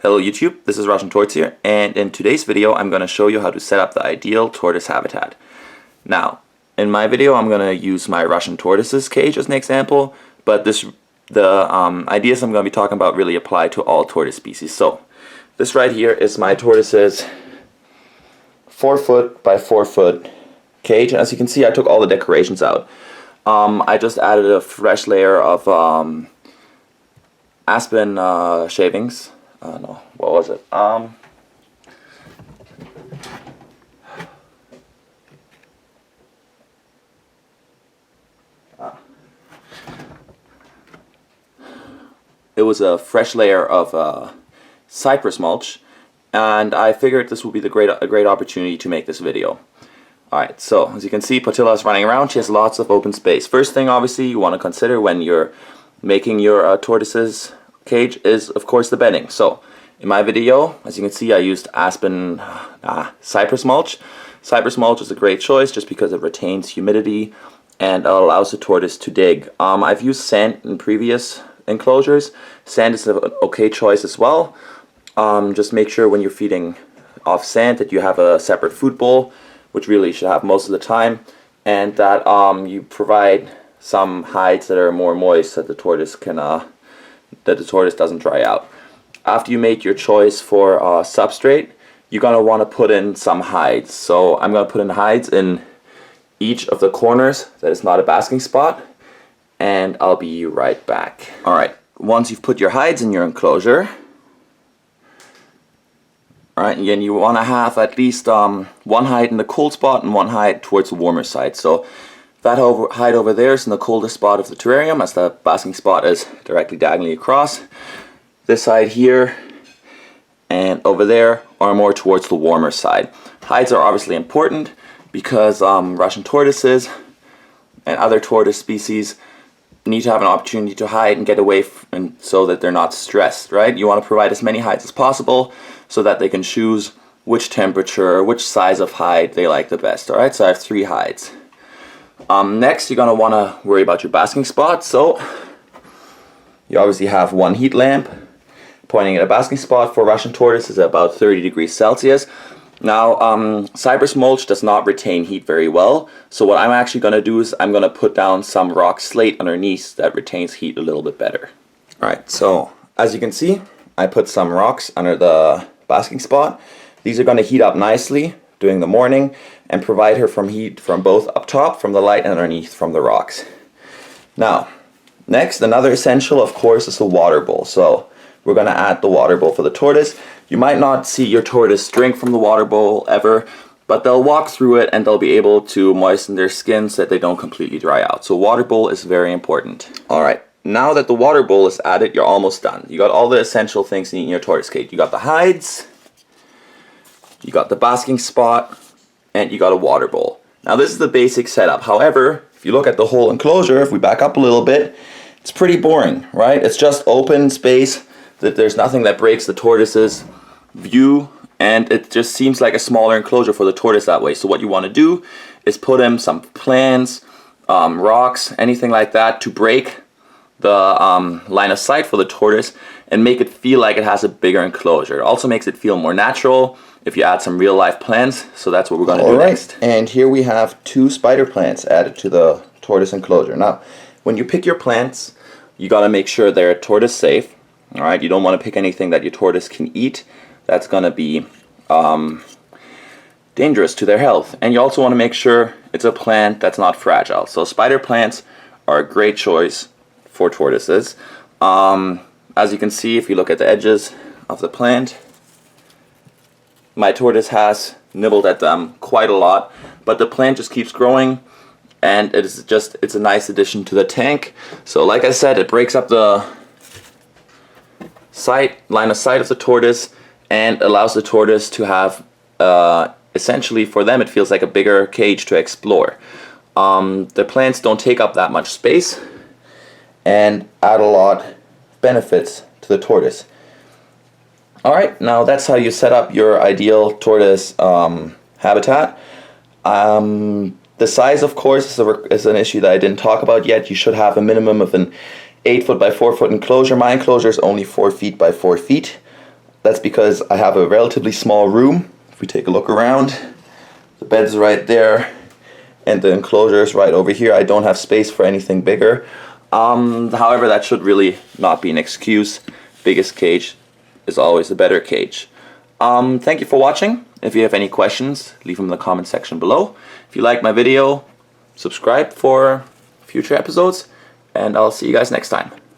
Hello YouTube, this is Russian Tortoise here, and in today's video I'm going to show you how to set up the ideal tortoise habitat. Now, in my video I'm going to use my Russian tortoise's cage as an example, but the ideas I'm going to be talking about really apply to all tortoise species. So, this right here is my tortoise's 4-foot by 4-foot cage, and as you can see I took all the decorations out. I just added a fresh layer of aspen shavings. No, what was it? It was a fresh layer of cypress mulch, and I figured this would be a great opportunity to make this video. Alright, so as you can see, Patilla is running around. She has lots of open space. First thing, obviously, you want to consider when you're making your tortoise's cage is, of course, the bedding. So, in my video, as you can see, I used cypress mulch. Cypress mulch is a great choice just because it retains humidity and allows the tortoise to dig. I've used sand in previous enclosures. Sand is an okay choice as well. Just make sure when you're feeding off sand that you have a separate food bowl, which really you should have most of the time, and that you provide some hides that are more moist so that the tortoise doesn't dry out. After you make your choice for substrate, you're going to want to put in some hides. So I'm going to put in hides in each of the corners that is not a basking spot, and I'll be right back. Alright, once you've put your hides in your enclosure, alright, again you want to have at least one hide in the cold spot and one hide towards the warmer side. So that hide over there is in the coldest spot of the terrarium, as the basking spot is directly diagonally across. This side here and over there are more towards the warmer side. Hides are obviously important because Russian tortoises and other tortoise species need to have an opportunity to hide and get away so that they're not stressed, right? You want to provide as many hides as possible so that they can choose which temperature, which size of hide they like the best, alright? So I have 3 hides. Next, you're going to want to worry about your basking spot. So you obviously have one heat lamp pointing at a basking spot. For Russian tortoise is about 30 degrees Celsius. Now, cypress mulch does not retain heat very well, so what I'm actually going to do is I'm going to put down some rock slate underneath that retains heat a little bit better. Alright, so as you can see, I put some rocks under the basking spot. These are going to heat up nicely during the morning and provide her from heat from both up top from the light and underneath from the rocks. Now, next, another essential, of course, is the water bowl. So we're going to add the water bowl for the tortoise. You might not see your tortoise drink from the water bowl ever, but they'll walk through it and they'll be able to moisten their skin so that they don't completely dry out. So water bowl is very important. Alright, now that the water bowl is added, you're almost done. You got all the essential things you need in your tortoise cage. You got the hides, you got the basking spot, and you got a water bowl. Now this is the basic setup. However, if you look at the whole enclosure, if we back up a little bit, it's pretty boring, right? It's just open space, that there's nothing that breaks the tortoise's view, and it just seems like a smaller enclosure for the tortoise that way. So what you want to do is put in some plants, rocks, anything like that to break the line of sight for the tortoise and make it feel like it has a bigger enclosure. It also makes it feel more natural if you add some real life plants, so that's what we're going to do next. And here we have 2 spider plants added to the tortoise enclosure. Now, when you pick your plants, you got to make sure they're tortoise safe. Alright, you don't want to pick anything that your tortoise can eat. That's going to be dangerous to their health. And you also want to make sure it's a plant that's not fragile. So spider plants are a great choice for tortoises. As you can see, if you look at the edges of the plant, my tortoise has nibbled at them quite a lot, but the plant just keeps growing, and it's a nice addition to the tank. So like I said, it breaks up the line of sight of the tortoise and allows the tortoise to have essentially, for them, it feels like a bigger cage to explore. The plants don't take up that much space and add a lot of benefits to the tortoise. Alright, now that's how you set up your ideal tortoise habitat. The size, of course, is an issue that I didn't talk about yet. You should have a minimum of an 8-foot by 4-foot enclosure. My enclosure is only 4 feet by 4 feet. That's because I have a relatively small room. If we take a look around, the bed's right there and the enclosure is right over here. I don't have space for anything bigger. However, that should really not be an excuse. Biggest cage is always a better cage. Thank you for watching. If you have any questions, leave them in the comment section below. If you like my video, subscribe for future episodes, and I'll see you guys next time.